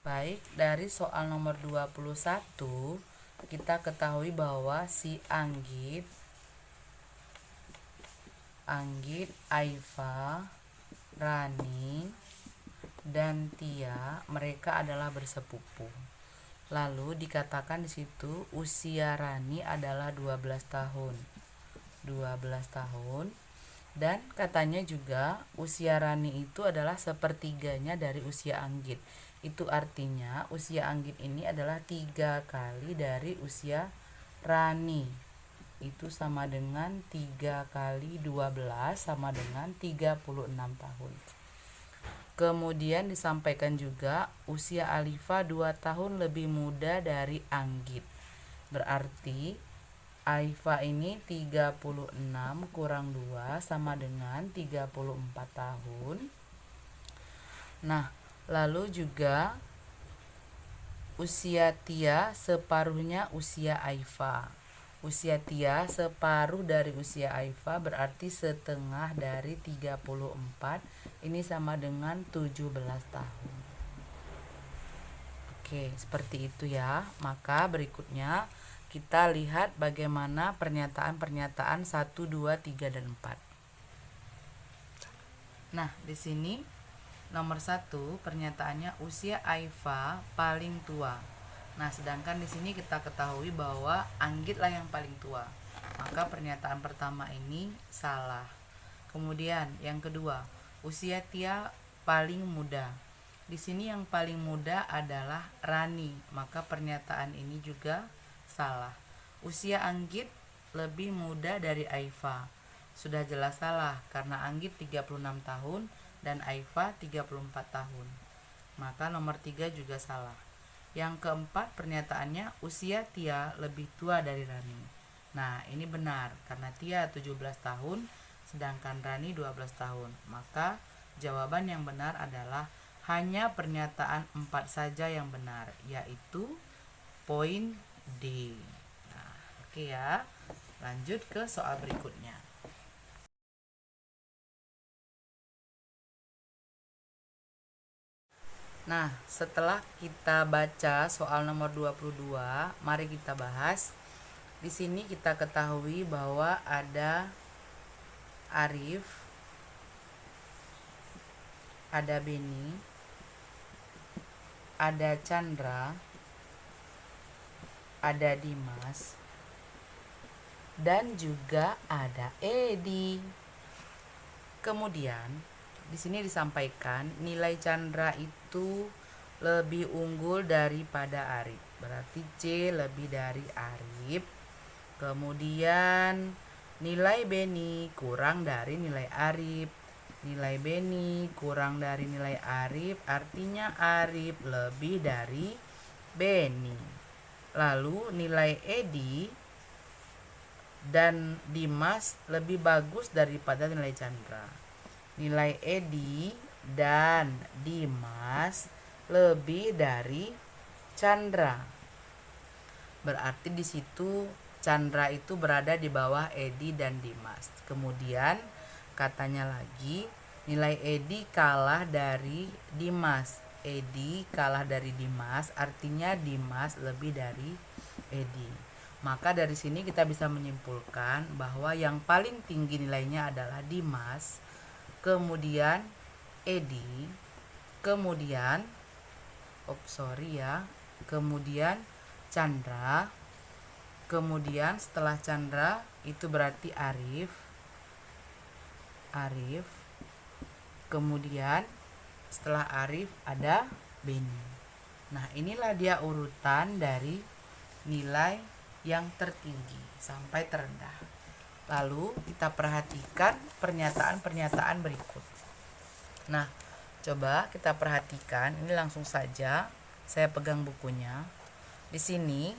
Baik, dari soal nomor 21 kita ketahui bahwa si Anggit, Aifa, Rani, dan Tia mereka adalah bersepupu. Lalu dikatakan di situ usia Rani adalah 12 tahun. 12 tahun. Dan katanya juga usia Rani itu adalah sepertiganya dari usia Anggit. Itu artinya usia Anggit ini adalah 3 kali dari usia Rani. Itu sama dengan 3 kali 12 sama dengan 36 tahun. Kemudian disampaikan juga usia Alifa 2 tahun lebih muda dari Anggit. Berarti Aifa ini 36 kurang 2 sama dengan 34 tahun. Nah, lalu juga usia Tia separuhnya usia Aifa. Usia Tia separuh dari usia Aifa berarti setengah dari 34. Ini sama dengan 17 tahun. Oke, seperti itu ya. Maka berikutnya kita lihat bagaimana pernyataan-pernyataan 1, 2, 3, dan 4. Nah, di sini nomor 1 pernyataannya usia Aifa paling tua. Nah, sedangkan di sini kita ketahui bahwa Anggit lah yang paling tua. Maka pernyataan pertama ini salah. Kemudian yang kedua, usia Tia paling muda. Di sini yang paling muda adalah Rani, maka pernyataan ini juga salah. Usia Anggit lebih muda dari Aifa. Sudah jelas salah karena Anggit 36 tahun dan Aifa 34 tahun. Maka nomor 3 juga salah. Yang keempat pernyataannya usia Tia lebih tua dari Rani. Nah, ini benar karena Tia 17 tahun sedangkan Rani 12 tahun. Maka jawaban yang benar adalah hanya pernyataan 4 saja yang benar, yaitu poin D. Nah, oke ya. Lanjut ke soal berikutnya. Nah, setelah kita baca soal nomor 22, mari kita bahas. Di sini kita ketahui bahwa ada Arif, ada Beni, ada Chandra, ada Dimas, dan juga ada Edi. Kemudian di sini disampaikan nilai Chandra itu lebih unggul daripada Arif. Berarti C lebih dari Arif. Kemudian nilai Beni kurang dari nilai Arif. Nilai Beni kurang dari nilai Arif artinya Arif lebih dari Beni. Lalu nilai Edi dan Dimas lebih bagus daripada nilai Chandra. Nilai Edi dan Dimas lebih dari Chandra. Berarti di situ Chandra itu berada di bawah Edi dan Dimas. Kemudian katanya lagi nilai Edi kalah dari Dimas. Edi kalah dari Dimas artinya Dimas lebih dari Edi. Maka dari sini kita bisa menyimpulkan bahwa yang paling tinggi nilainya adalah Dimas, kemudian Edi, kemudian kemudian Chandra, kemudian setelah Chandra itu berarti Arif, kemudian setelah Arif ada Beni. Nah, inilah dia urutan dari nilai yang tertinggi sampai terendah. Lalu kita perhatikan pernyataan-pernyataan berikut. Nah, coba kita perhatikan, ini langsung saja saya pegang bukunya. Di sini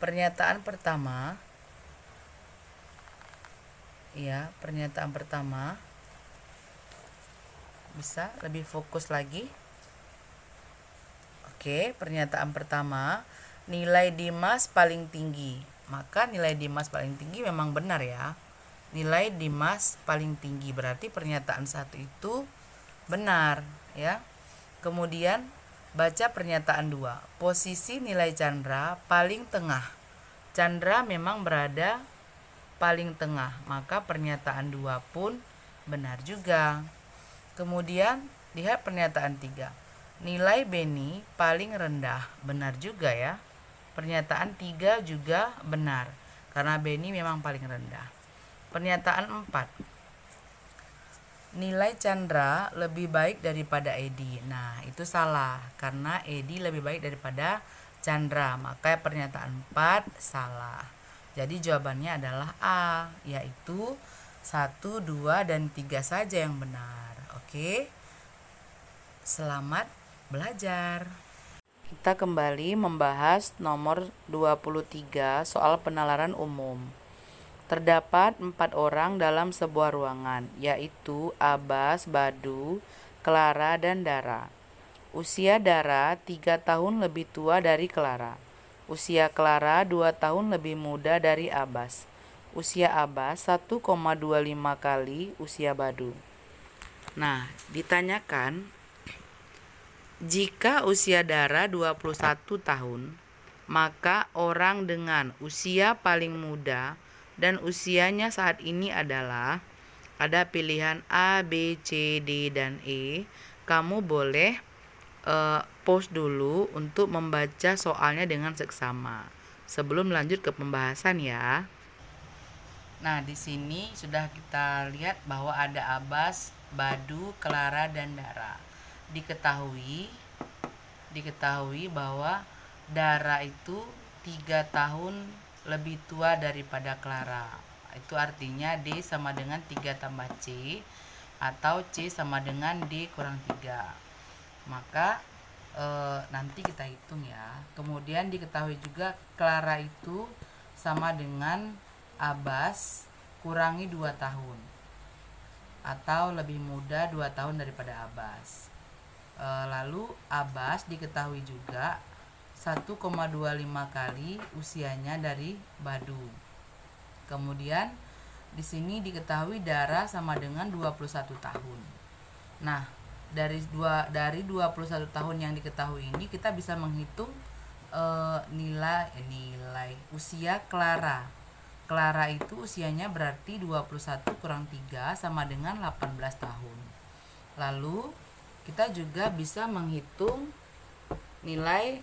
pernyataan pertama bisa lebih fokus lagi. Oke, pernyataan pertama, nilai Dimas paling tinggi. Maka nilai Dimas paling tinggi memang benar ya. Nilai Dimas paling tinggi berarti pernyataan 1 itu benar ya. Kemudian Baca pernyataan 2. Posisi nilai Chandra paling tengah. Chandra memang berada paling tengah, maka pernyataan 2 pun benar juga. Kemudian lihat pernyataan 3. Nilai Benny paling rendah. Benar juga ya. Pernyataan 3 juga benar, karena Benny memang paling rendah. Pernyataan 4. Nilai Chandra lebih baik daripada Edi. Nah, itu salah, karena Edi lebih baik daripada Chandra. Maka pernyataan 4 salah. Jadi jawabannya adalah A, yaitu 1, 2, dan 3 saja yang benar. Oke. Selamat belajar. Kita kembali membahas nomor 23 soal penalaran umum. Terdapat 4 orang dalam sebuah ruangan, yaitu Abbas, Badu, Clara, dan Dara. Usia Dara 3 tahun lebih tua dari Clara. Usia Clara 2 tahun lebih muda dari Abbas. Usia Abbas 1,25 kali usia Badu. Nah, ditanyakan, jika usia Dara 21 tahun, maka orang dengan usia paling muda dan usianya saat ini adalah, ada pilihan A, B, C, D, dan E. Kamu boleh pause dulu untuk membaca soalnya dengan seksama sebelum lanjut ke pembahasan ya. Nah, di sini sudah kita lihat bahwa ada Abbas, Badu, Clara, dan Dara. Diketahui bahwa Dara itu 3 tahun lebih tua daripada Clara. Itu artinya D sama dengan 3 tambah C, atau C sama dengan D kurang 3. Maka nanti kita hitung ya. Kemudian diketahui juga Clara itu sama dengan Abbas kurangi 2 tahun, atau lebih muda 2 tahun daripada Abbas. Lalu Abbas diketahui juga 1,25 kali usianya dari Badu. Kemudian di sini diketahui Dara sama dengan 21 tahun. Nah, dari 21 tahun yang diketahui ini kita bisa menghitung nilai usia Clara. Clara itu usianya berarti 21 kurang 3 sama dengan 18 tahun. Lalu kita juga bisa menghitung nilai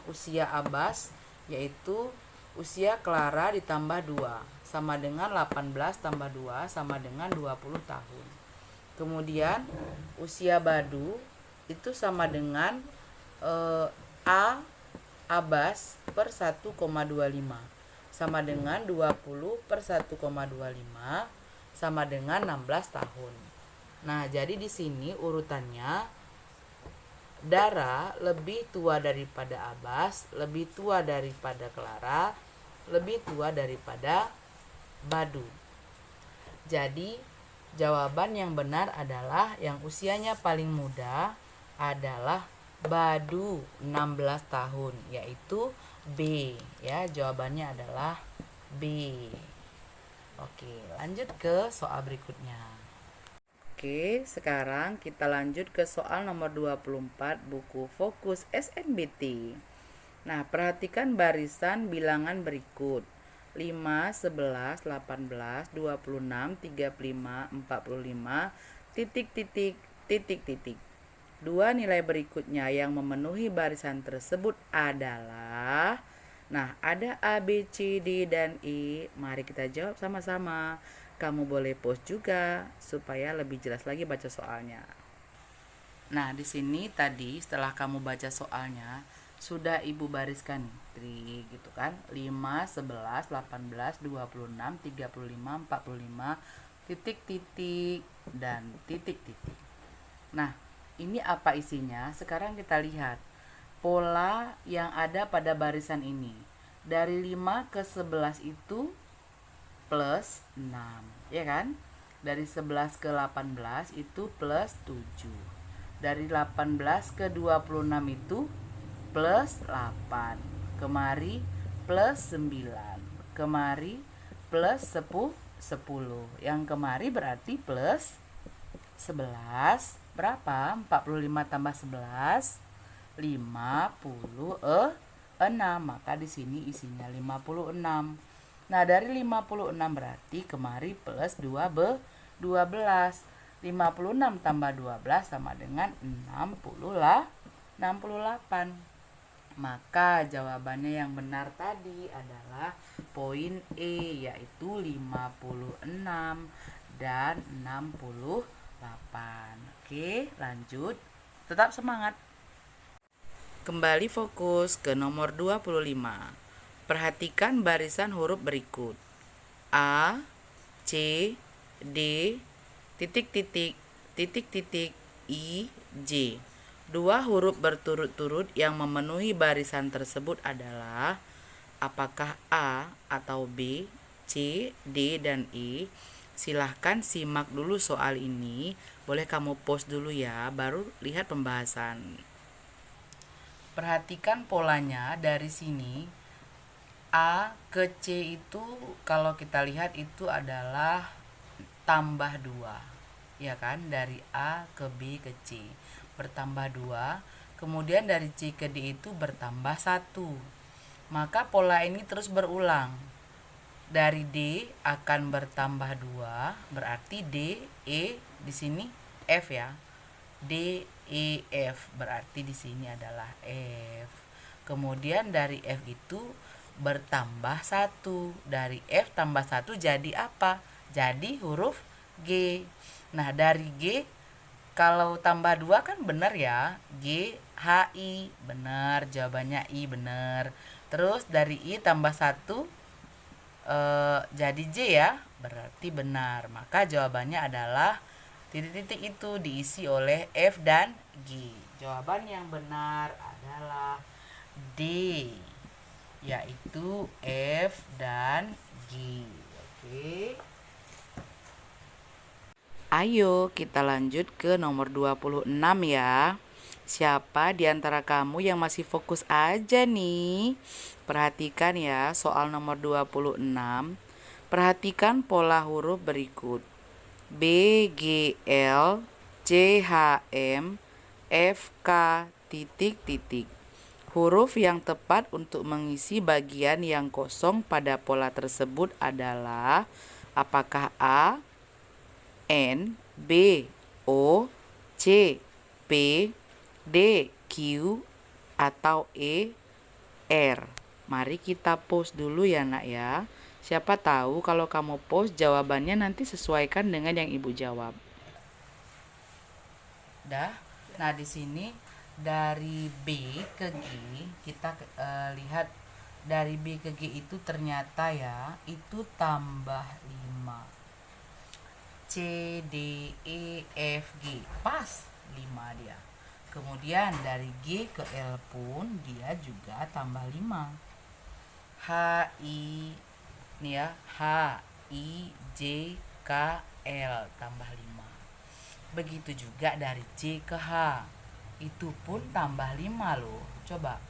usia Abbas, yaitu usia Clara ditambah 2 sama dengan 18 tambah 2 sama dengan 20 tahun. Kemudian usia Badu itu sama dengan Abbas per 1,25 sama dengan 20 per 1,25 sama dengan 16 tahun. Nah, jadi di sini urutannya Dara lebih tua daripada Abbas, lebih tua daripada Clara, lebih tua daripada Badu. Jadi jawaban yang benar adalah yang usianya paling muda adalah Badu, 16 tahun, yaitu B ya. Jawabannya adalah B. Oke, lanjut ke soal berikutnya. Oke, sekarang kita lanjut ke soal nomor 24 buku Fokus SNBT. Nah, perhatikan barisan bilangan berikut: 5, 11, 18, 26, 35, 45, titik, titik, titik, titik. Dua nilai berikutnya yang memenuhi barisan tersebut adalah, nah, ada A, B, C, D, dan E. Mari kita jawab sama-sama. Kamu boleh pause juga supaya lebih jelas lagi baca soalnya. Nah, di sini tadi setelah kamu baca soalnya sudah Ibu bariskan nih, gitu kan? 5, 11, 18, 26, 35, 45, titik, titik, dan titik, titik. Nah, ini apa isinya? Sekarang kita lihat pola yang ada pada barisan ini. Dari 5 ke 11 itu plus 6, ya kan? Dari 11 ke 18 itu plus 7. Dari 18 ke 26 itu plus 8. Kemari plus 9. Kemari plus 10. Yang kemari berarti plus 11. Berapa? 45 tambah 11, 56. Maka di sini isinya 56. Nah, dari 56 berarti kemari plus 12. 56 tambah 12 sama dengan 68. Maka jawabannya yang benar tadi adalah poin E, yaitu 56 dan 68. Oke, lanjut. Tetap semangat. Kembali fokus ke nomor 25. Perhatikan barisan huruf berikut. A, C, D, titik titik, titik titik, I, J. Dua huruf berturut-turut yang memenuhi barisan tersebut adalah apakah A atau B, C, D, dan E? Silahkan simak dulu soal ini. Boleh kamu pause dulu ya, baru lihat pembahasan. Perhatikan polanya dari sini. A ke C itu kalau kita lihat itu adalah tambah 2. Ya kan? Dari A ke B ke C bertambah 2. Kemudian dari C ke D itu bertambah 1. Maka pola ini terus berulang. Dari D akan bertambah 2, berarti D, E, di sini F ya. D, E, F, berarti di sini adalah F. Kemudian dari F itu bertambah 1. Dari F tambah 1 jadi apa? Jadi huruf G. Nah, dari G kalau tambah 2 kan benar ya. G, H, I, benar. Jawabannya I, benar. Terus dari I tambah 1 jadi J ya. Berarti benar. Maka jawabannya adalah titik-titik itu diisi oleh F dan G. Jawaban yang benar adalah D, yaitu F dan G. Oke. Ayo kita lanjut ke nomor 26 ya. Siapa di antara kamu yang masih fokus aja nih? Perhatikan ya soal nomor 26. Perhatikan pola huruf berikut. B, G, L, C, H, M, F, K, titik, titik. Huruf yang tepat untuk mengisi bagian yang kosong pada pola tersebut adalah apakah A, N, B, O, C, P, D, Q, atau E, R. Mari kita pause dulu ya nak ya. Siapa tahu kalau kamu pause jawabannya nanti sesuaikan dengan yang ibu jawab. Dah. Nah, di sini dari B ke G kita lihat dari B ke G itu ternyata ya itu tambah 5. C, D, E, F, G. Pas 5 dia. Kemudian dari G ke L pun dia juga tambah 5. H, I, nih ya, H, I, J, K, L tambah 5. Begitu juga dari C ke H. Itu pun tambah 5 loh. Coba.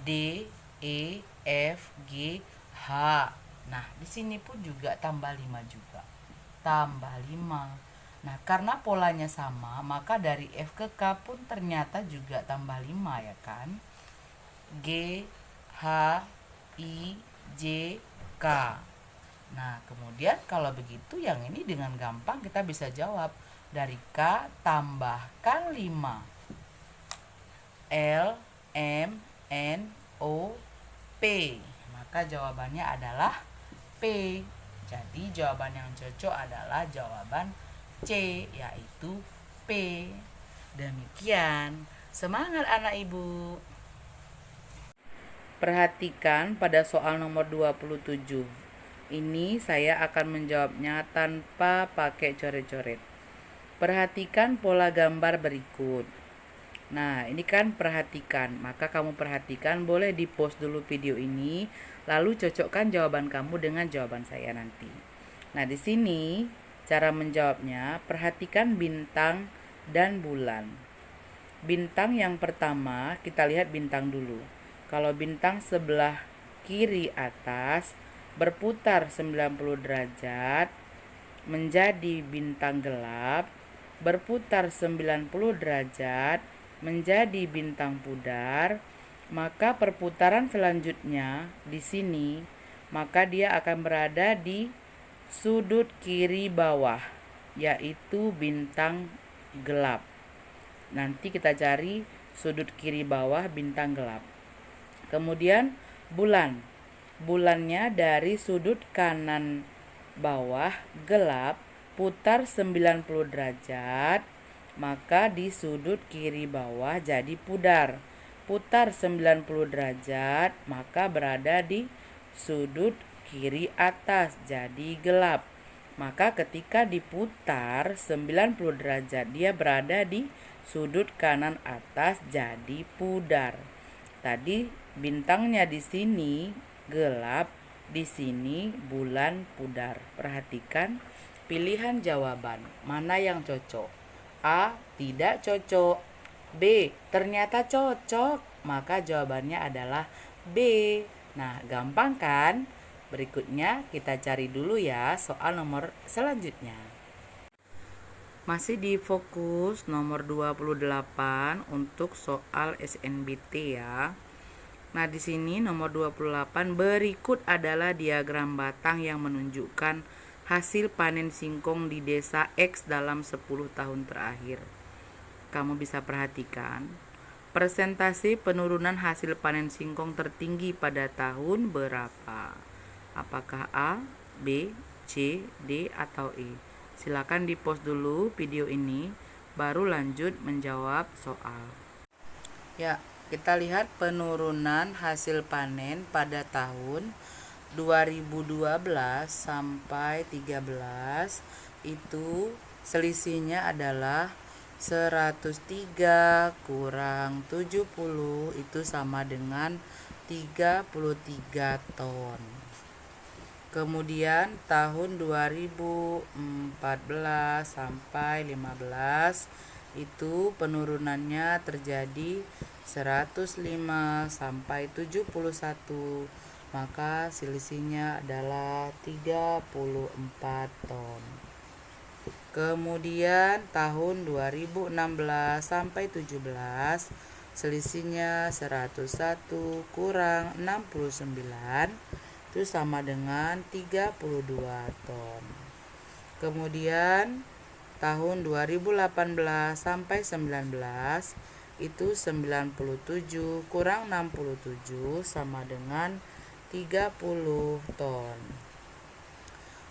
D, E, F, G, H. Nah, di sini pun juga tambah 5 juga. Tambah 5. Nah, karena polanya sama, maka dari F ke K pun ternyata juga tambah 5 ya kan? G, H, I, J, K. Nah, kemudian kalau begitu yang ini dengan gampang kita bisa jawab. Dari K tambahkan 5. L, M, N, O, P. Maka jawabannya adalah P. Jadi jawaban yang cocok adalah jawaban C, yaitu P. Demikian. Semangat anak ibu. Perhatikan pada soal nomor 27. Ini saya akan menjawabnya tanpa pakai coret-coret. Perhatikan pola gambar berikut. Nah, ini kan perhatikan. Maka kamu perhatikan, boleh di-pause dulu video ini, lalu cocokkan jawaban kamu dengan jawaban saya nanti. Nah, di sini cara menjawabnya, perhatikan bintang dan bulan. Bintang yang pertama, kita lihat bintang dulu. Kalau bintang sebelah kiri atas berputar 90 derajat menjadi bintang gelap, berputar 90 derajat menjadi bintang pudar, maka perputaran selanjutnya di sini, maka dia akan berada di sudut kiri bawah, yaitu bintang gelap. Nanti kita cari sudut kiri bawah bintang gelap. Kemudian bulan. Bulannya dari sudut kanan bawah gelap putar 90 derajat, maka di sudut kiri bawah jadi pudar. Putar 90 derajat, maka berada di sudut kiri atas jadi gelap. Maka ketika diputar 90 derajat, dia berada di sudut kanan atas jadi pudar. Tadi bintangnya di sini gelap, di sini bulan pudar. Perhatikan pilihan jawaban. Mana yang cocok? A. Tidak cocok. B. Ternyata cocok. Maka jawabannya adalah B. Nah, gampang kan? Berikutnya kita cari dulu ya soal nomor selanjutnya. Masih di fokus nomor 28 untuk soal SNBT ya. Nah, di sini nomor 28, berikut adalah diagram batang yang menunjukkan hasil panen singkong di desa X dalam 10 tahun terakhir. Kamu bisa perhatikan persentase penurunan hasil panen singkong tertinggi pada tahun berapa? Apakah A, B, C, D, atau E? Silakan di-pause dulu video ini, baru lanjut menjawab soal. Ya, kita lihat penurunan hasil panen pada tahun 2012 sampai 13 itu selisihnya adalah 103 kurang 70 itu sama dengan 33 ton. Kemudian tahun 2014 sampai 15 itu penurunannya terjadi 105 sampai 71, maka selisihnya adalah 34 ton. Kemudian tahun 2016 sampai 17 selisihnya 101 kurang 69 itu sama dengan 32 ton. Kemudian tahun 2018 sampai 19 itu 97 kurang 67 sama dengan 30 ton.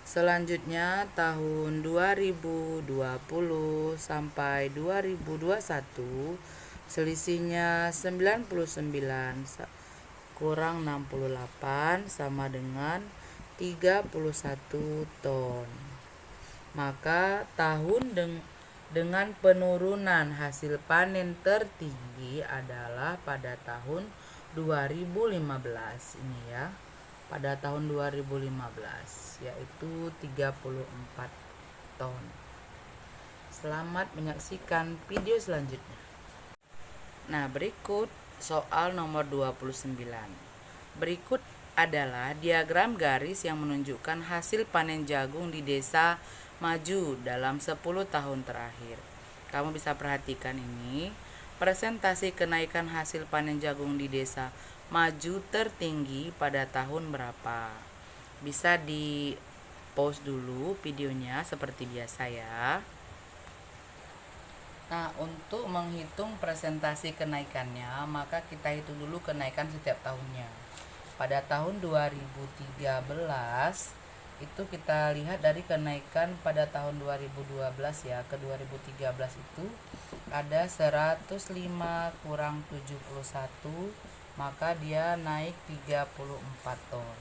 Selanjutnya tahun 2020 sampai 2021 selisihnya 99 kurang 68 sama dengan 31 ton. Maka tahun dengan penurunan hasil panen tertinggi adalah pada tahun 2015 ini ya. Pada tahun 2015 yaitu 34 ton. Selamat menyaksikan video selanjutnya. Nah, berikut soal nomor 29. Berikut adalah diagram garis yang menunjukkan hasil panen jagung di desa maju dalam 10 tahun terakhir. Kamu bisa perhatikan ini, presentasi kenaikan hasil panen jagung di desa maju tertinggi pada tahun berapa? Bisa di pause dulu videonya seperti biasa ya. Nah, untuk menghitung presentasi kenaikannya, maka kita hitung dulu kenaikan setiap tahunnya. Pada tahun 2013 itu kita lihat dari kenaikan pada tahun 2012 ya ke 2013 itu ada 105 kurang 71, maka dia naik 34 ton.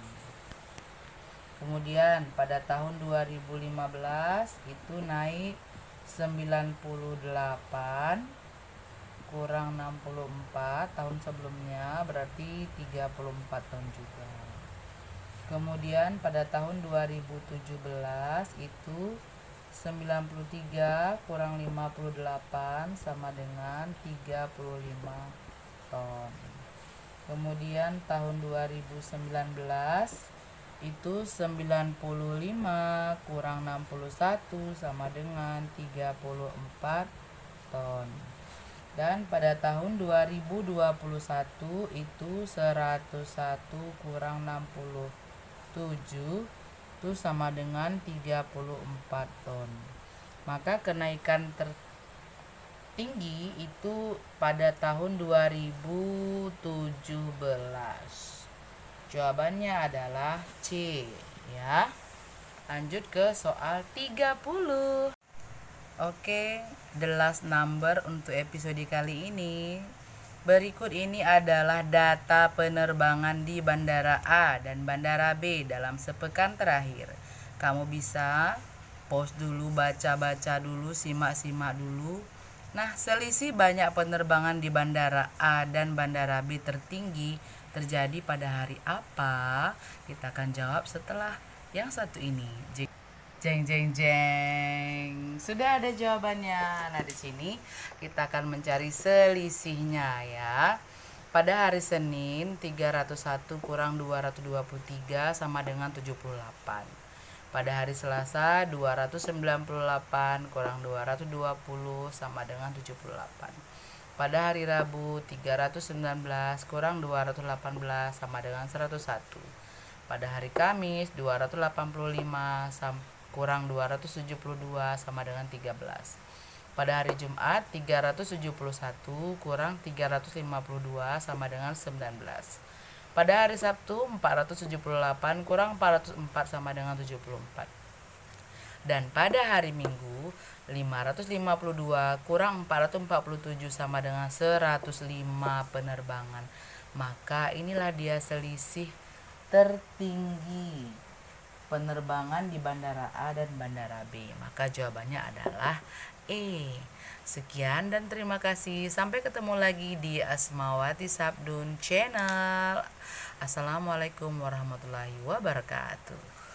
Kemudian pada tahun 2015 itu naik 98 kurang 64, tahun sebelumnya berarti 34 ton juga. Kemudian pada tahun 2017 itu 93 kurang 58 sama dengan 35 ton. Kemudian tahun 2019 itu 95 kurang 61 sama dengan 34 ton. Dan pada tahun 2021 itu 101 kurang 67 itu sama dengan 34 ton. Maka kenaikan tertinggi itu pada tahun 2017. Jawabannya adalah C, ya. Lanjut ke soal 30. Oke, the last number untuk episode kali ini. Berikut ini adalah data penerbangan di Bandara A dan Bandara B dalam sepekan terakhir. Kamu bisa pause dulu, baca-baca dulu, simak-simak dulu. Nah, selisih banyak penerbangan di Bandara A dan Bandara B tertinggi terjadi pada hari apa? Kita akan jawab setelah yang satu ini. Jeng jeng jeng. Sudah ada jawabannya. Nah, di sini kita akan mencari selisihnya ya. Pada hari Senin 301 kurang 223 sama dengan 78. Pada hari Selasa 298 kurang 220 sama dengan 78. Pada hari Rabu 319 kurang 218 sama dengan 101. Pada hari Kamis 285 kurang 272 sama dengan 13. Pada hari Jumat 371 kurang 352 sama dengan 19. Pada hari Sabtu 478 kurang 404 sama dengan 74. Dan pada hari Minggu 552 kurang 447 sama dengan 105 penerbangan. Maka inilah dia selisih tertinggi penerbangan di Bandara A dan Bandara B. Maka jawabannya adalah E. Sekian dan terima kasih. Sampai ketemu lagi di Asmawati Sabdun Channel. Assalamualaikum warahmatullahi wabarakatuh.